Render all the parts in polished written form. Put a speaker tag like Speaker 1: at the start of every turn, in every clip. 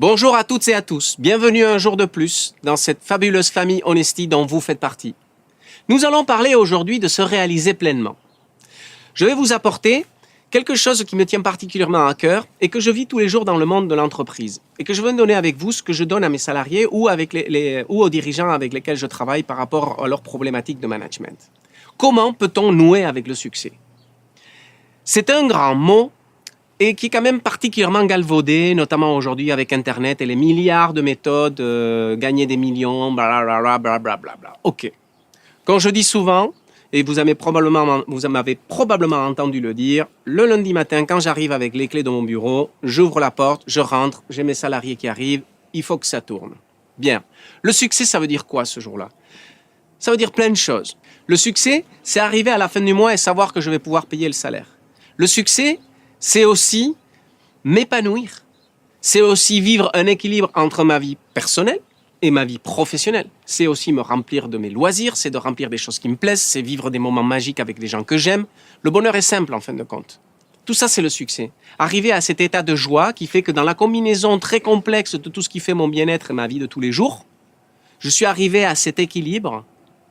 Speaker 1: Bonjour à toutes et à tous, bienvenue un jour de plus dans cette fabuleuse famille Honesty dont vous faites partie. Nous allons parler aujourd'hui de se réaliser pleinement. Je vais vous apporter quelque chose qui me tient particulièrement à cœur et que je vis tous les jours dans le monde de l'entreprise et que je veux donner avec vous ce que je donne à mes salariés ou aux dirigeants avec lesquels je travaille par rapport à leurs problématiques de management. Comment peut-on nouer avec le succès? C'est un grand mot et qui est quand même particulièrement galvaudé, notamment aujourd'hui avec Internet et les milliards de méthodes, gagner des millions, blablabla, blablabla. OK. Quand je dis souvent, et vous m'avez probablement entendu le dire, le lundi matin, quand j'arrive avec les clés de mon bureau, j'ouvre la porte, je rentre, j'ai mes salariés qui arrivent, il faut que ça tourne. Bien. Le succès, ça veut dire quoi ce jour-là? Ça veut dire plein de choses. Le succès, c'est arriver à la fin du mois et savoir que je vais pouvoir payer le salaire. Le succès, c'est aussi m'épanouir. C'est aussi vivre un équilibre entre ma vie personnelle et ma vie professionnelle. C'est aussi me remplir de mes loisirs, c'est de remplir des choses qui me plaisent, c'est vivre des moments magiques avec des gens que j'aime. Le bonheur est simple en fin de compte. Tout ça, c'est le succès. Arriver à cet état de joie qui fait que dans la combinaison très complexe de tout ce qui fait mon bien-être et ma vie de tous les jours, je suis arrivé à cet équilibre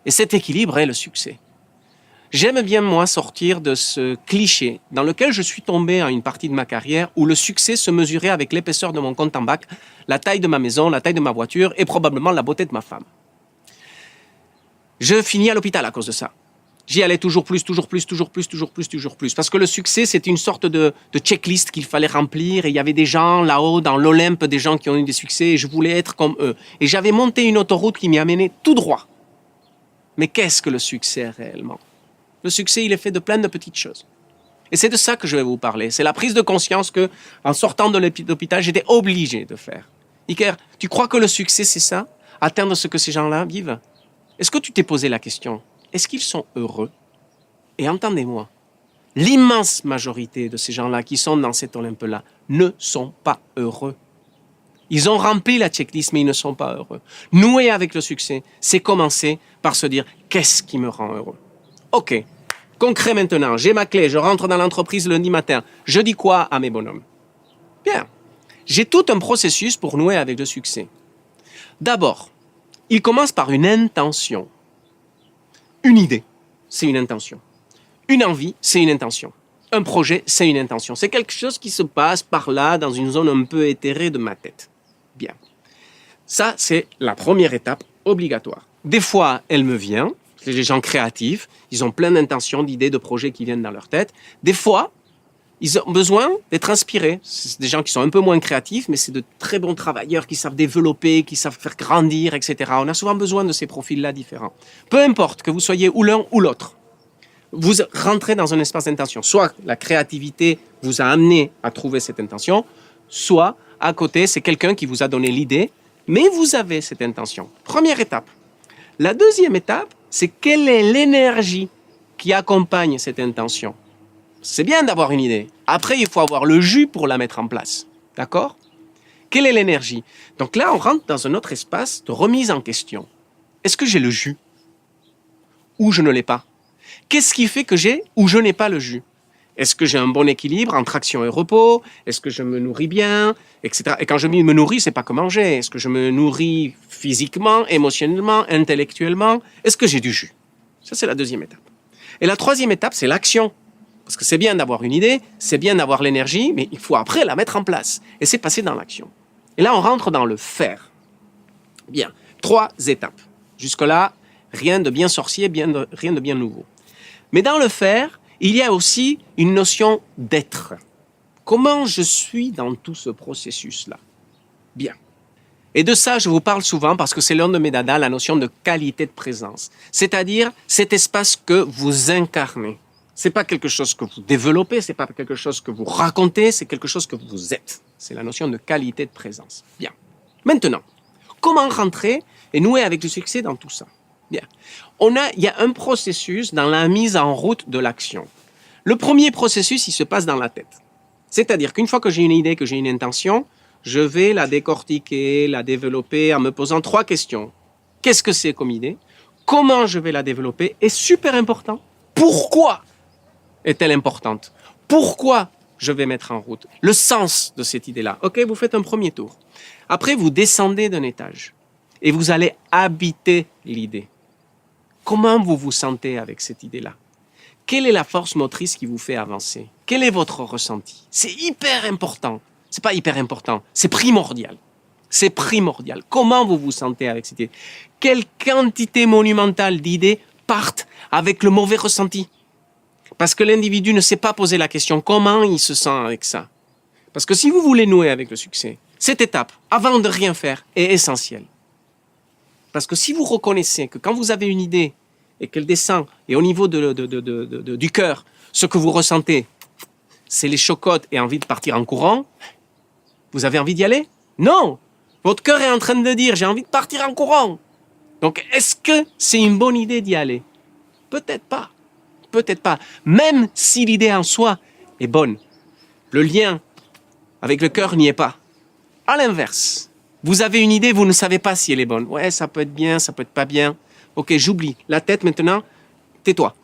Speaker 1: et cet équilibre est le succès. J'aime bien, moi, sortir de ce cliché dans lequel je suis tombé à une partie de ma carrière où le succès se mesurait avec l'épaisseur de mon compte en banque, la taille de ma maison, la taille de ma voiture et probablement la beauté de ma femme. Je finis à l'hôpital à cause de ça. J'y allais toujours plus. Parce que le succès, c'était une sorte de checklist qu'il fallait remplir et il y avait des gens là-haut, dans l'Olympe, des gens qui ont eu des succès et je voulais être comme eux. Et j'avais monté une autoroute qui m'y amenait tout droit. Mais qu'est-ce que le succès réellement? Le succès, il est fait de plein de petites choses. Et c'est de ça que je vais vous parler. C'est la prise de conscience que, en sortant de l'hôpital, j'étais obligé de faire. Iker, tu crois que le succès, c'est ça? Atteindre ce que ces gens-là vivent? Est-ce que tu t'es posé la question? Est-ce qu'ils sont heureux? Et entendez-moi, l'immense majorité de ces gens-là qui sont dans cet Olympe-là ne sont pas heureux. Ils ont rempli la checklist, mais ils ne sont pas heureux. Nouer avec le succès, c'est commencer par se dire « Qu'est-ce qui me rend heureux ?» OK, concret maintenant, j'ai ma clé, je rentre dans l'entreprise lundi matin. Je dis quoi à mes bonhommes? Bien, j'ai tout un processus pour nouer avec le succès. D'abord, il commence par une intention. Une idée, c'est une intention. Une envie, c'est une intention. Un projet, c'est une intention. C'est quelque chose qui se passe par là, dans une zone un peu éthérée de ma tête. Bien. Ça, c'est la première étape obligatoire. Des fois, elle me vient. Les gens créatifs, ils ont plein d'intentions, d'idées, de projets qui viennent dans leur tête. Des fois, ils ont besoin d'être inspirés. C'est des gens qui sont un peu moins créatifs, mais c'est de très bons travailleurs qui savent développer, qui savent faire grandir, etc. On a souvent besoin de ces profils-là différents. Peu importe que vous soyez ou l'un ou l'autre, vous rentrez dans un espace d'intention. Soit la créativité vous a amené à trouver cette intention, soit à côté, c'est quelqu'un qui vous a donné l'idée, mais vous avez cette intention. Première étape. La deuxième étape, c'est quelle est l'énergie qui accompagne cette intention. C'est bien d'avoir une idée. Après, il faut avoir le jus pour la mettre en place. D'accord? Quelle est l'énergie? Donc là, on rentre dans un autre espace de remise en question. Est-ce que j'ai le jus? Ou je ne l'ai pas? Qu'est-ce qui fait que j'ai ou je n'ai pas le jus? Est-ce que j'ai un bon équilibre entre action et repos? Est-ce que je me nourris bien? Etc. Et quand je me nourris, c'est pas que manger. Est-ce que je me nourris physiquement, émotionnellement, intellectuellement? Est-ce que j'ai du jus? Ça, c'est la deuxième étape. Et la troisième étape, c'est l'action. Parce que c'est bien d'avoir une idée, c'est bien d'avoir l'énergie, mais il faut après la mettre en place. Et c'est passer dans l'action. Et là, on rentre dans le faire. Bien. 3 étapes. Jusque-là, rien de bien sorcier, rien de bien nouveau. Mais dans le faire, il y a aussi une notion d'être. Comment je suis dans tout ce processus-là? Bien. Et de ça, je vous parle souvent parce que c'est l'un de mes dadas, la notion de qualité de présence. C'est-à-dire cet espace que vous incarnez. C'est pas quelque chose que vous développez, c'est pas quelque chose que vous racontez, c'est quelque chose que vous êtes. C'est la notion de qualité de présence. Bien. Maintenant, comment rentrer et nouer avec le succès dans tout ça? Bien. Il y a un processus dans la mise en route de l'action. Le premier processus, il se passe dans la tête. C'est-à-dire qu'une fois que j'ai une idée, que j'ai une intention, je vais la décortiquer, la développer en me posant 3 questions. Qu'est-ce que c'est comme idée? Comment je vais la développer? Et super important, pourquoi est-elle importante? Pourquoi je vais mettre en route? Le sens de cette idée-là. OK, vous faites un premier tour. Après, vous descendez d'un étage et vous allez habiter l'idée. Comment vous vous sentez avec cette idée-là? Quelle est la force motrice qui vous fait avancer? Quel est votre ressenti? C'est hyper important. C'est pas hyper important, c'est primordial. C'est primordial. Comment vous vous sentez avec cette idée? Quelle quantité monumentale d'idées partent avec le mauvais ressenti? Parce que l'individu ne s'est pas posé la question comment il se sent avec ça. Parce que si vous voulez nouer avec le succès, cette étape, avant de rien faire, est essentielle. Parce que si vous reconnaissez que quand vous avez une idée et qu'elle descend, et au niveau du cœur, ce que vous ressentez, c'est les chocottes et envie de partir en courant, vous avez envie d'y aller? Non! Votre cœur est en train de dire, j'ai envie de partir en courant. Donc, est-ce que c'est une bonne idée d'y aller? Peut-être pas. Peut-être pas. Même si l'idée en soi est bonne, le lien avec le cœur n'y est pas. À l'inverse, vous avez une idée, vous ne savez pas si elle est bonne. Ouais, ça peut être bien, ça peut être pas bien. Ok, j'oublie. La tête maintenant, tais-toi.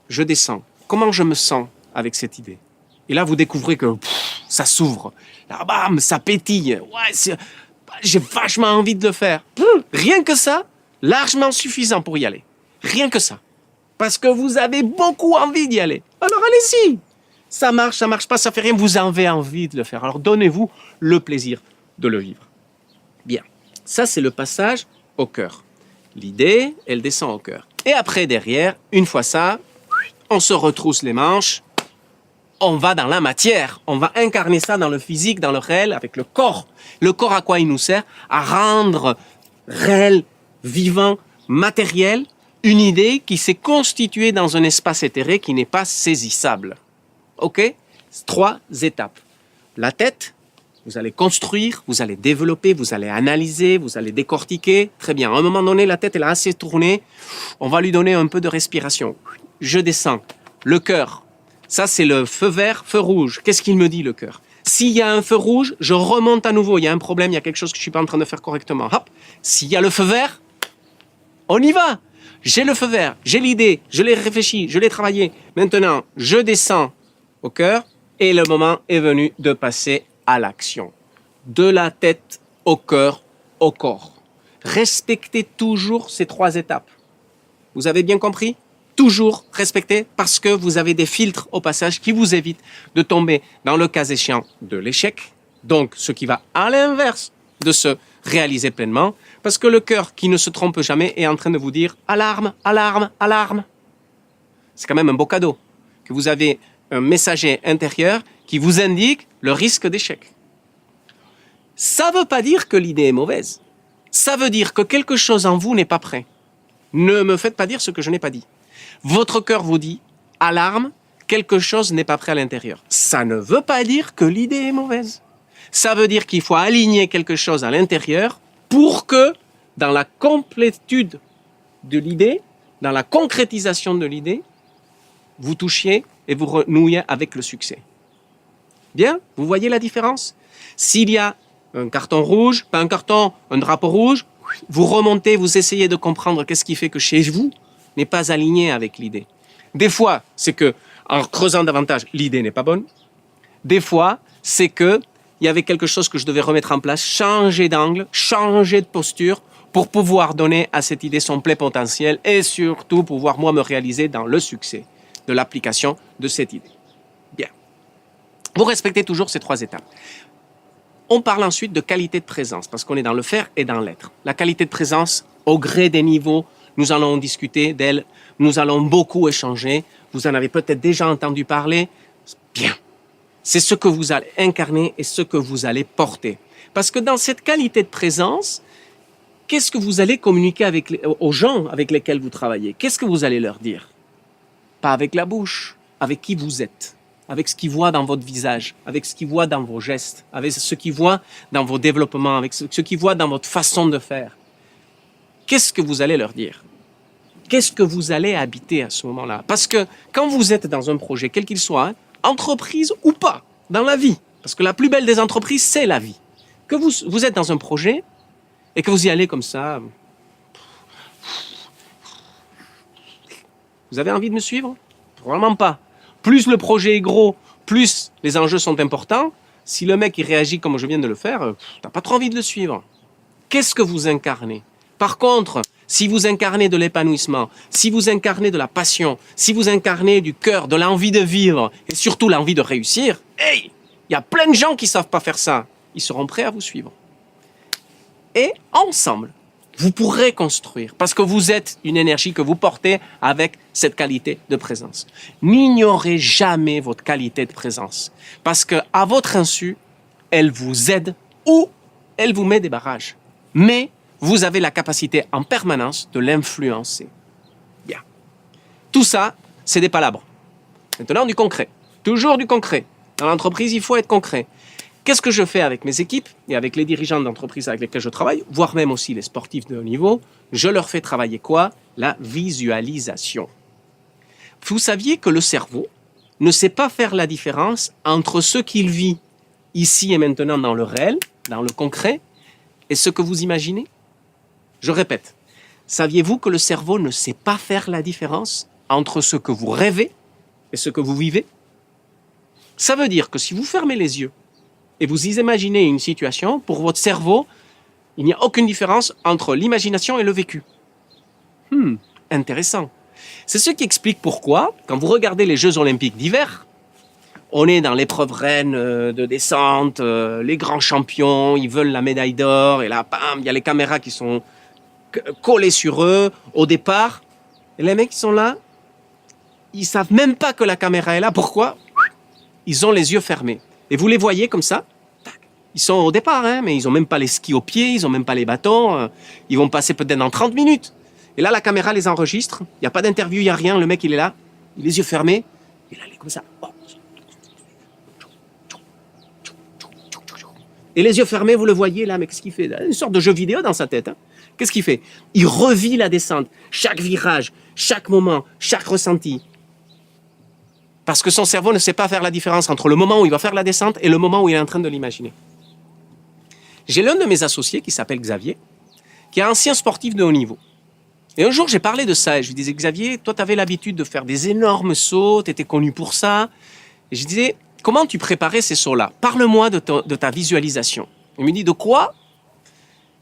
Speaker 1: Je descends. Comment je me sens avec cette idée? Et là, vous découvrez que ça s'ouvre. Là, bam, ça pétille. Ouais, j'ai vachement envie de le faire. Rien que ça, largement suffisant pour y aller. Rien que ça. Parce que vous avez beaucoup envie d'y aller. Alors allez-y. Ça marche pas, ça fait rien. Vous avez envie de le faire. Alors donnez-vous le plaisir de le vivre. Bien. Ça, c'est le passage au cœur. L'idée, elle descend au cœur. Et après, derrière, une fois ça, on se retrousse les manches. On va dans la matière. On va incarner ça dans le physique, dans le réel, avec le corps. Le corps, à quoi il nous sert? À rendre réel, vivant, matériel, une idée qui s'est constituée dans un espace éthéré qui n'est pas saisissable. OK? 3 étapes. La tête, vous allez construire, vous allez développer, vous allez analyser, vous allez décortiquer. Très bien. À un moment donné, la tête, elle a assez tourné. On va lui donner un peu de respiration. Je descends. Le cœur. Ça, c'est le feu vert, feu rouge. Qu'est-ce qu'il me dit, le cœur? S'il y a un feu rouge, je remonte à nouveau. Il y a un problème, il y a quelque chose que je ne suis pas en train de faire correctement. Hop. S'il y a le feu vert, on y va. J'ai le feu vert, j'ai l'idée, je l'ai réfléchi, je l'ai travaillé. Maintenant, je descends au cœur et le moment est venu de passer à l'action. De la tête au cœur, au corps. Respectez toujours ces 3 étapes. Vous avez bien compris? Toujours respecter parce que vous avez des filtres au passage qui vous évitent de tomber dans le cas échéant de l'échec. Donc, ce qui va à l'inverse de se réaliser pleinement. Parce que le cœur qui ne se trompe jamais est en train de vous dire « alarme, alarme, alarme ». C'est quand même un beau cadeau que vous avez un messager intérieur qui vous indique le risque d'échec. Ça ne veut pas dire que l'idée est mauvaise. Ça veut dire que quelque chose en vous n'est pas prêt. Ne me faites pas dire ce que je n'ai pas dit. Votre cœur vous dit « alarme », quelque chose n'est pas prêt à l'intérieur. Ça ne veut pas dire que l'idée est mauvaise. Ça veut dire qu'il faut aligner quelque chose à l'intérieur pour que, dans la complétude de l'idée, dans la concrétisation de l'idée, vous touchiez et vous renouiez avec le succès. Bien? Vous voyez la différence? S'il y a un carton rouge, pas un carton, un drapeau rouge, vous remontez, vous essayez de comprendre qu'est-ce qui fait que chez vous n'est pas aligné avec l'idée. Des fois, c'est que, en creusant davantage, l'idée n'est pas bonne. Des fois, c'est que il y avait quelque chose que je devais remettre en place, changer d'angle, changer de posture pour pouvoir donner à cette idée son plein potentiel et surtout pouvoir, moi, me réaliser dans le succès de l'application de cette idée. Bien. Vous respectez toujours ces 3 étapes. On parle ensuite de qualité de présence parce qu'on est dans le faire et dans l'être. La qualité de présence, au gré des niveaux, nous allons discuter d'elle, nous allons beaucoup échanger. Vous en avez peut-être déjà entendu parler. Bien. C'est ce que vous allez incarner et ce que vous allez porter. Parce que dans cette qualité de présence, qu'est-ce que vous allez communiquer aux gens avec lesquels vous travaillez? Qu'est-ce que vous allez leur dire? Pas avec la bouche, avec qui vous êtes, avec ce qu'ils voient dans votre visage, avec ce qu'ils voient dans vos gestes, avec ce qu'ils voient dans vos développements, avec ce qu'ils voient dans votre façon de faire. Qu'est-ce que vous allez leur dire? Qu'est-ce que vous allez habiter à ce moment-là? Parce que quand vous êtes dans un projet, quel qu'il soit, entreprise ou pas, dans la vie, parce que la plus belle des entreprises, c'est la vie. Que vous êtes dans un projet et que vous y allez comme ça, vous avez envie de me suivre? Probablement pas. Plus le projet est gros, plus les enjeux sont importants, Si le mec il réagit comme je viens de le faire, t'as pas trop envie de le suivre. Qu'est-ce que vous incarnez? Par contre, si vous incarnez de l'épanouissement, si vous incarnez de la passion, si vous incarnez du cœur, de l'envie de vivre et surtout l'envie de réussir, hey, il y a plein de gens qui savent pas faire ça. Ils seront prêts à vous suivre. Et ensemble, vous pourrez construire parce que vous êtes une énergie que vous portez avec cette qualité de présence. N'ignorez jamais votre qualité de présence parce que à votre insu, elle vous aide ou elle vous met des barrages. Mais vous avez la capacité en permanence de l'influencer. Bien. Tout ça, c'est des palabres. Maintenant, du concret. Toujours du concret. Dans l'entreprise, il faut être concret. Qu'est-ce que je fais avec mes équipes et avec les dirigeants d'entreprise avec lesquels je travaille, voire même aussi les sportifs de haut niveau? Je leur fais travailler quoi? La visualisation. Vous saviez que le cerveau ne sait pas faire la différence entre ce qu'il vit ici et maintenant dans le réel, dans le concret, et ce que vous imaginez? Je répète, saviez-vous que le cerveau ne sait pas faire la différence entre ce que vous rêvez et ce que vous vivez? Ça veut dire que si vous fermez les yeux et vous y imaginez une situation, pour votre cerveau, il n'y a aucune différence entre l'imagination et le vécu. Intéressant. C'est ce qui explique pourquoi, quand vous regardez les Jeux Olympiques d'hiver, on est dans l'épreuve reine de descente, les grands champions, ils veulent la médaille d'or, et là, bam, il y a les caméras qui sont collées sur eux au départ. Et les mecs qui sont là, ils savent même pas que la caméra est là. Pourquoi? Ils ont les yeux fermés. Et vous les voyez comme ça. Ils sont au départ, hein, mais ils n'ont même pas les skis aux pieds, ils n'ont même pas les bâtons. Ils vont passer peut-être dans 30 minutes. Et là, la caméra les enregistre. Il n'y a pas d'interview, il n'y a rien. Le mec, il est là, il a les yeux fermés. Et là, il est comme ça. Et les yeux fermés, vous le voyez là, mais qu'est-ce qu'il fait? Une sorte de jeu vidéo dans sa tête. Hein. Qu'est-ce qu'il fait? Il revit la descente, chaque virage, chaque moment, chaque ressenti. Parce que son cerveau ne sait pas faire la différence entre le moment où il va faire la descente et le moment où il est en train de l'imaginer. J'ai l'un de mes associés qui s'appelle Xavier, qui est ancien sportif de haut niveau. Et un jour, j'ai parlé de ça et je lui disais, Xavier, toi, tu avais l'habitude de faire des énormes sauts, tu étais connu pour ça. Et je disais, comment tu préparais ces sauts-là? Parle-moi de ta visualisation. Il me dit, de quoi?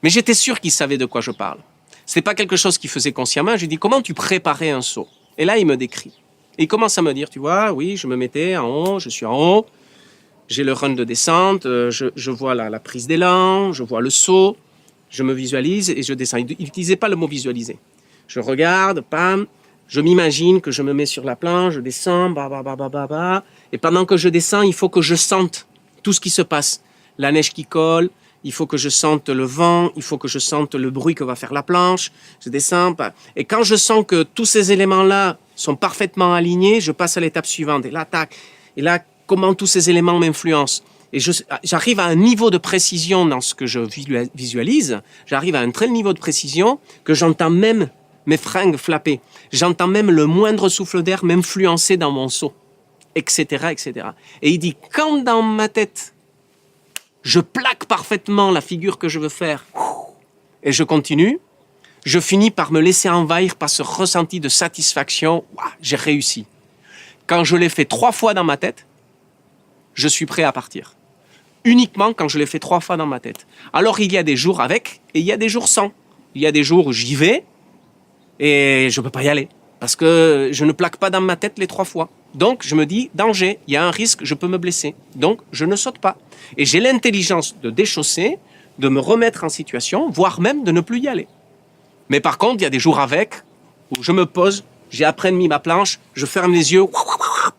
Speaker 1: Mais j'étais sûr qu'il savait de quoi je parle. Ce n'est pas quelque chose qu'il faisait consciemment. Je lui dis, comment tu préparais un saut? Et là, il me décrit. Et il commence à me dire, tu vois, oui, je me mettais en haut, je suis en haut, j'ai le run de descente, je vois la prise d'élan, je vois le saut, je me visualise et je descends. Il n'utilisait pas le mot visualiser. Je regarde, pam, je m'imagine que je me mets sur la planche, je descends, et pendant que je descends, il faut que je sente tout ce qui se passe. La neige qui colle, il faut que je sente le vent, il faut que je sente le bruit que va faire la planche, je descends. Et quand je sens que tous ces éléments-là sont parfaitement alignés, je passe à l'étape suivante. Et là, tac. Et là, comment tous ces éléments m'influencent. Et j'arrive à un niveau de précision dans ce que je visualise. J'arrive à un tel niveau de précision que j'entends même mes fringues flapper. J'entends même le moindre souffle d'air m'influencer dans mon saut, etc., etc. Et il dit, quand dans ma tête, je plaque parfaitement la figure que je veux faire, et je continue, je finis par me laisser envahir par ce ressenti de satisfaction. Ouah, j'ai réussi. Quand je l'ai fait 3 fois dans ma tête, je suis prêt à partir. Uniquement quand je l'ai fait 3 fois dans ma tête. Alors il y a des jours avec et il y a des jours sans. Il y a des jours où j'y vais et je ne peux pas y aller parce que je ne plaque pas dans ma tête les 3 fois. Donc je me dis, danger, il y a un risque, je peux me blesser. Donc je ne saute pas. Et j'ai l'intelligence de déchausser, de me remettre en situation, voire même de ne plus y aller. Mais par contre, il y a des jours avec où je me pose, j'ai après mis ma planche, je ferme les yeux,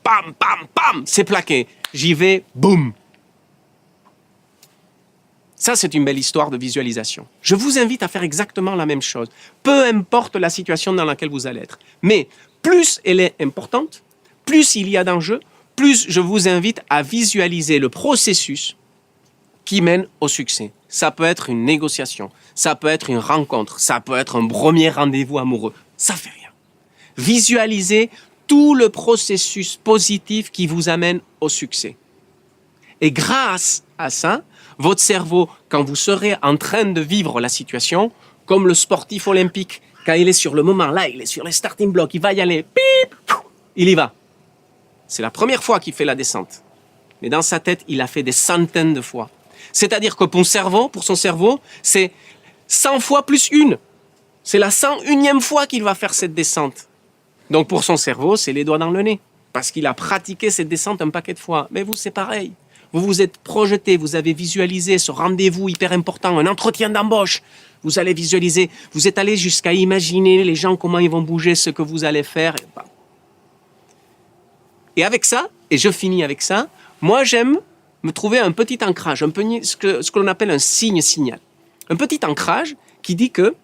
Speaker 1: pam, pam, pam, c'est plaqué. J'y vais, boum. Ça, c'est une belle histoire de visualisation. Je vous invite à faire exactement la même chose. Peu importe la situation dans laquelle vous allez être. Mais plus elle est importante, plus il y a d'enjeux, plus je vous invite à visualiser le processus qui mène au succès. Ça peut être une négociation, ça peut être une rencontre, ça peut être un premier rendez-vous amoureux. Ça fait rien. Visualisez tout le processus positif qui vous amène au succès. Et grâce à ça, votre cerveau, quand vous serez en train de vivre la situation, comme le sportif olympique, quand il est sur le moment, là, il est sur les starting blocks, il va y aller, pip, il y va. C'est la première fois qu'il fait la descente. mais dans sa tête, il a fait des centaines de fois. C'est-à-dire que pour son cerveau, c'est 100 fois plus une. C'est la 101e fois qu'il va faire cette descente. Donc pour son cerveau, c'est les doigts dans le nez. Parce qu'il a pratiqué cette descente un paquet de fois. Mais vous, c'est pareil. Vous vous êtes projeté, vous avez visualisé ce rendez-vous hyper important, un entretien d'embauche. Vous allez visualiser, vous êtes allé jusqu'à imaginer les gens, comment ils vont bouger, ce que vous allez faire. Et avec ça, et je finis avec ça, moi j'aime me trouver un petit ancrage, ce que l'on appelle un signe-signal. Un petit ancrage qui dit que,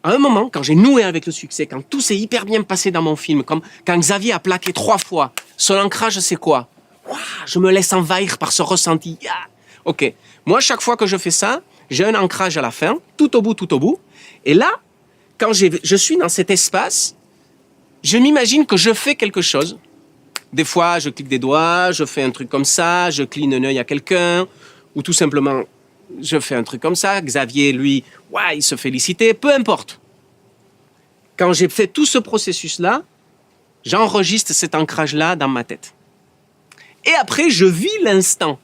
Speaker 1: à un moment, quand j'ai noué avec le succès, quand tout s'est hyper bien passé dans mon film, comme quand Xavier a plaqué 3 fois, son ancrage c'est quoi? Ouah, je me laisse envahir par ce ressenti. Ah, ok. Moi, chaque fois que je fais ça, j'ai un ancrage à la fin, tout au bout. Et là, quand je suis dans cet espace, je m'imagine que je fais quelque chose. Des fois, je clique des doigts, je fais un truc comme ça, je cligne un œil à quelqu'un, ou tout simplement, je fais un truc comme ça. Xavier, lui, ouais, il se félicitait, peu importe. Quand j'ai fait tout ce processus-là, j'enregistre cet ancrage-là dans ma tête. Et après, je vis l'instant.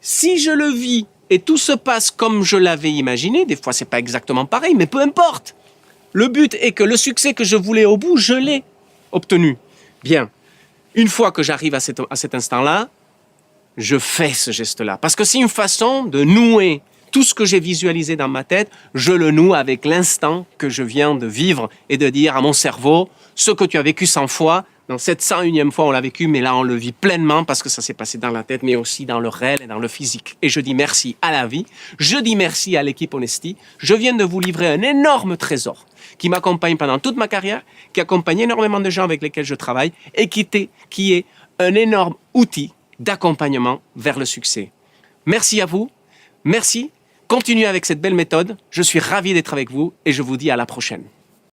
Speaker 1: Si je le vis et tout se passe comme je l'avais imaginé, des fois, c'est pas exactement pareil, mais peu importe. Le but est que le succès que je voulais au bout, je l'ai obtenu. Bien. Une fois que j'arrive à cet instant-là, je fais ce geste-là. Parce que c'est une façon de nouer tout ce que j'ai visualisé dans ma tête, je le noue avec l'instant que je viens de vivre et de dire à mon cerveau, ce que tu as vécu 100 fois, dans cette 101e fois on l'a vécu, mais là on le vit pleinement parce que ça s'est passé dans la tête, mais aussi dans le réel et dans le physique. Et je dis merci à la vie, je dis merci à l'équipe Honesty, je viens de vous livrer un énorme trésor qui m'accompagne pendant toute ma carrière, qui accompagne énormément de gens avec lesquels je travaille et qui est un énorme outil d'accompagnement vers le succès. Merci à vous, merci, continuez avec cette belle méthode, je suis ravi d'être avec vous et je vous dis à la prochaine.